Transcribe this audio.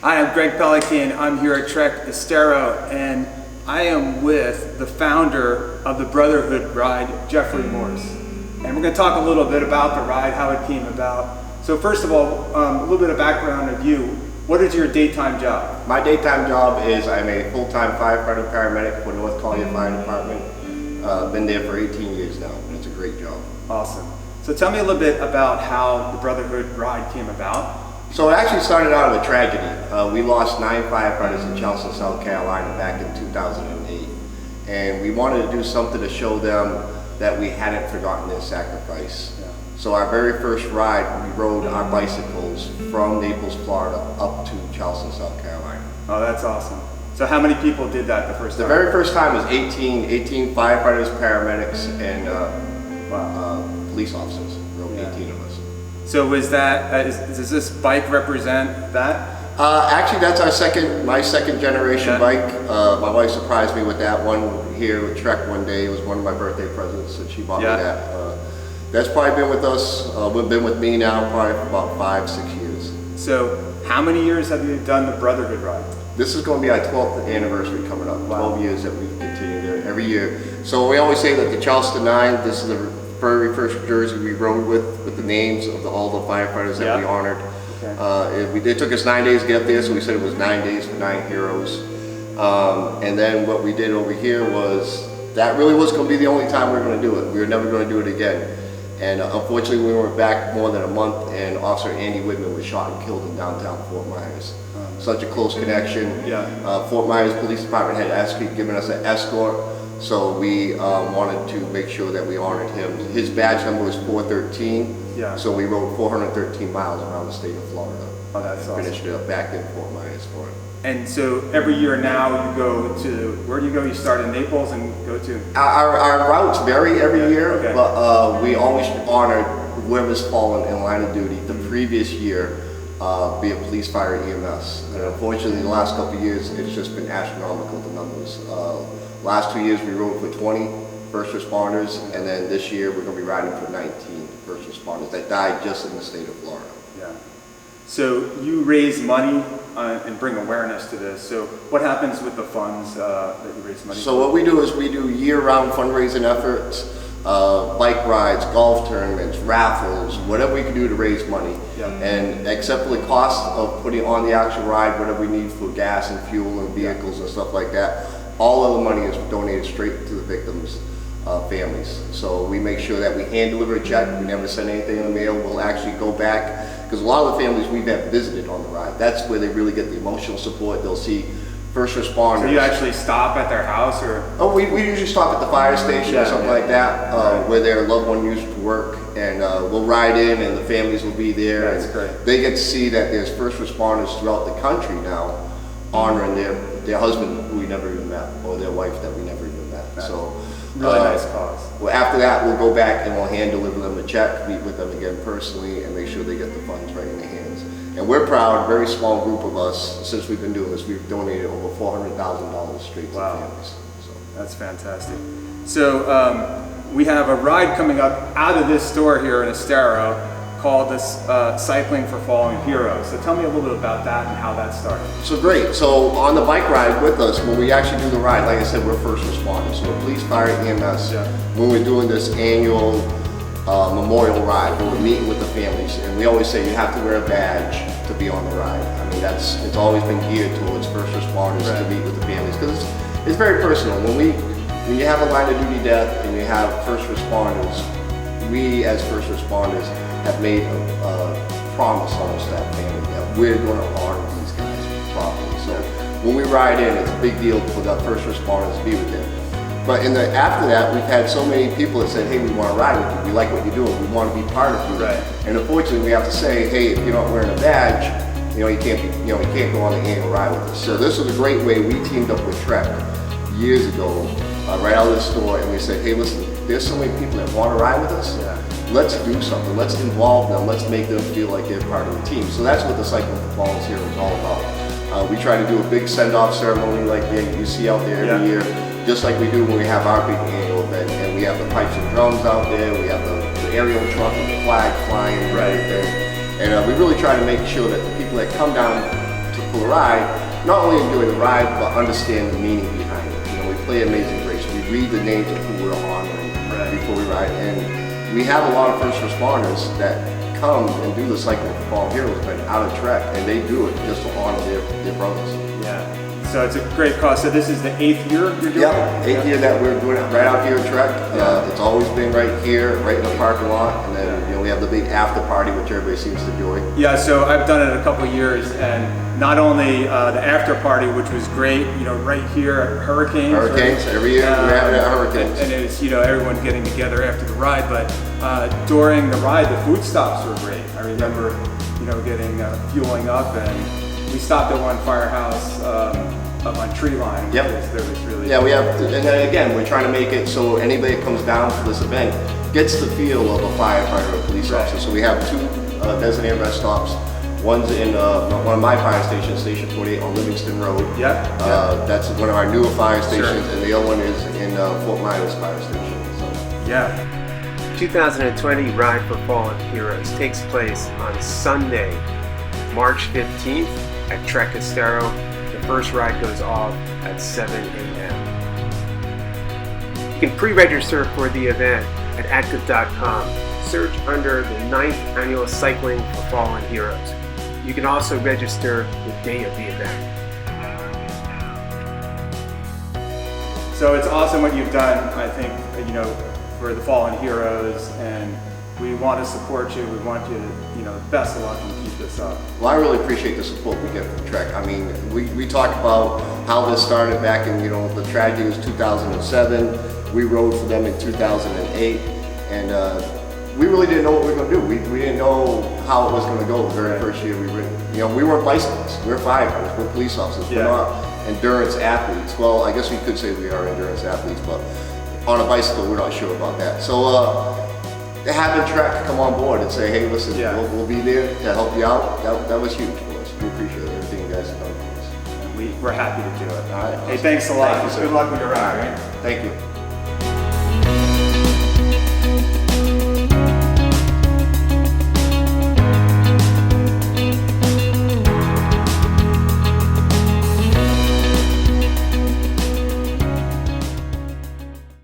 Hi, I'm Greg Pelican. I'm here at Trek Estero, and I am with the founder of the Brotherhood Ride, Jeffrey Morse. And we're going to talk a little bit about the ride, how it came about. So first of all, a little bit of background of you. What is your daytime job? My daytime job is I'm a full-time firefighter paramedic for North Collier Fire Department. Been there for 18 years now, and it's a great job. Awesome. So tell me a little bit about how the Brotherhood Ride came about. So it actually started out of a tragedy. We lost 9 firefighters in Charleston, South Carolina back in 2008. And we wanted to do something to show them that we hadn't forgotten their sacrifice. Yeah. So our very first ride, we rode our bicycles from Naples, Florida up to Charleston, South Carolina. Oh, that's awesome. So how many people did that the first time? The very first time was 18 firefighters, paramedics, and police officers. Rode 18 of us. So was that, does this bike represent that? Actually, that's my second generation bike. My wife surprised me with that one here with Trek one day. It was one of my birthday presents, and she bought me that. That's probably been with us, been with me now probably for about 5-6 years. So how many years have you done the Brotherhood Ride? This is going to be our 12th anniversary coming up. 12 years that we've continued it every year. So we always say that the Charleston 9, this is the very first jersey we rode with the names of all the firefighters that we honored. Okay. It took us 9 days to get there, so we said it was 9 days for 9 heroes. And then what we did over here was, that really was going to be the only time we were going to do it. We were never going to do it again. And unfortunately, we were back more than a month, and Officer Andy Whitman was shot and killed in downtown Fort Myers. Such a close connection. Fort Myers Police Department had given us an escort. So we wanted to make sure that we honored him. His badge number was 413. So we rode 413 miles around the state of Florida. Oh, that's awesome. Finished it up back in Fort Myers for him. And so every year now you go to, where do you go? You start in Naples and go to? Our routes vary every year, but we always honor whoever's fallen in line of duty the previous year, be it police, fire, EMS. And unfortunately, the last couple of years, it's just been astronomical, the numbers. Last 2 years we rode for 20 first responders, and then this year we're going to be riding for 19 first responders that died just in the state of Florida. Yeah. So you raise money and bring awareness to this. So what happens with the funds that you raise money for? So what we do is we do year-round fundraising efforts, bike rides, golf tournaments, raffles, whatever we can do to raise money. And except for the cost of putting on the actual ride, whatever we need for gas and fuel and vehicles and stuff like that, all of the money is donated straight to the victims' families. So we make sure that we hand deliver a check. We never send anything in the mail. We'll actually go back, because a lot of the families we've had visited on the ride, that's where they really get the emotional support. They'll see first responders. So you actually stop at their house, or? Oh, we usually stop at the fire station or something like that, where their loved one used to work, and we'll ride in and the families will be there. That's great. They get to see that there's first responders throughout the country now honoring their husband who we never even met, or their wife that we never even met. So really nice cause. Well, after that, we'll go back and we'll hand deliver them a check, meet with them again personally, and make sure they get the funds right in their hands. And we're proud, very small group of us, since we've been doing this, we've donated over $400,000 straight to families. So. That's fantastic. So we have a ride coming up out of this store here in Estero called this Cycling for Fallen Heroes. So tell me a little bit about that and how that started. So great. So on the bike ride with us, when we actually do the ride, like I said, we're first responders. So we're police, fire, EMS. When we're doing this annual memorial ride, where we're meeting with the families, and we always say you have to wear a badge to be on the ride. I mean, it's always been geared towards first responders to meet with the families, because it's very personal. When you have a line of duty death and you have first responders, we as first responders have made a promise almost to that family that we're going to honor these guys properly. So when we ride in, it's a big deal for the first responders to be with them. But after that, we've had so many people that said, hey, we want to ride with you. We like what you're doing. We want to be part of you. And unfortunately, we have to say, hey, if you're not wearing a badge, you can't go on the annual ride with us. So this was a great way. We teamed up with Trek years ago, right out of the store, and we said, hey, listen, there's so many people that want to ride with us. Let's do something. Let's involve them. Let's make them feel like they're part of the team. So that's what the Cycling for Fallen Heroes is all about. We try to do a big send-off ceremony like you see out there every year, just like we do when we have our big annual event. And we have the pipes and drums out there. We have the aerial truck with the flag flying and everything. And we really try to make sure that the people that come down to for the ride, not only enjoy the ride, but understand the meaning behind it. You know, we play Amazing Grace. We read the names of who we're honoring before we ride, and we have a lot of first responders that come and do the Cycling for Fallen Heroes event out of Trek, and they do it just to honor their brothers. Yeah. So it's a great cause. So this is the 8th year you're doing Yeah, it? 8th year that we're doing it right out here at Trek. It's always been right here, right in the parking lot, and then you know we have the big after party, which everybody seems to enjoy. Yeah, so I've done it a couple of years, and not only the after party, which was great, you know, right here at Hurricanes. Hurricanes, right? every year we're having at Hurricanes. And it was, you know, everyone getting together after the ride, but during the ride, the food stops were great. I remember, you know, getting fueling up, and we stopped at one firehouse up on Tree Line. Yep. There was really Yeah, we have, and then again, we're trying to make it so anybody that comes down for this event gets the feel of a firefighter or police officer. So we have 2 designated rest stops. One's in one of my fire stations, Station 48 on Livingston Road. Yeah. That's one of our newer fire stations, and the other one is in Fort Myers Fire Station. So. Yeah. 2020 Ride for Fallen Heroes takes place on Sunday, March 15th at Trek Estero. The first ride goes off at 7 a.m. You can pre-register for the event at active.com. Search under the 9th Annual Cycling for Fallen Heroes. You can also register the day of the event. So it's awesome what you've done, I think, you know, for the Fallen Heroes, and we want to support you. We want you to, you know, best of luck and keep this up. Well, I really appreciate the support we get from Trek. I mean, we talked about how this started back in, you know, the tragedy was 2007. We rode for them in 2008, and we really didn't know what we were going to do. We didn't know how it was going to go the very first year we were, you know, we weren't bicyclists. We're firefighters. We're police officers. We're not endurance athletes. Well, I guess we could say we are endurance athletes, but on a bicycle, we're not sure about that. So, having Trek come on board and say, hey, listen, we'll be there to help you out, that was huge for us. We appreciate everything you guys have done for us. And we're happy to do it. All right. Hey, thanks a lot. Thank you, sir. Good luck with your ride, right? Thank you.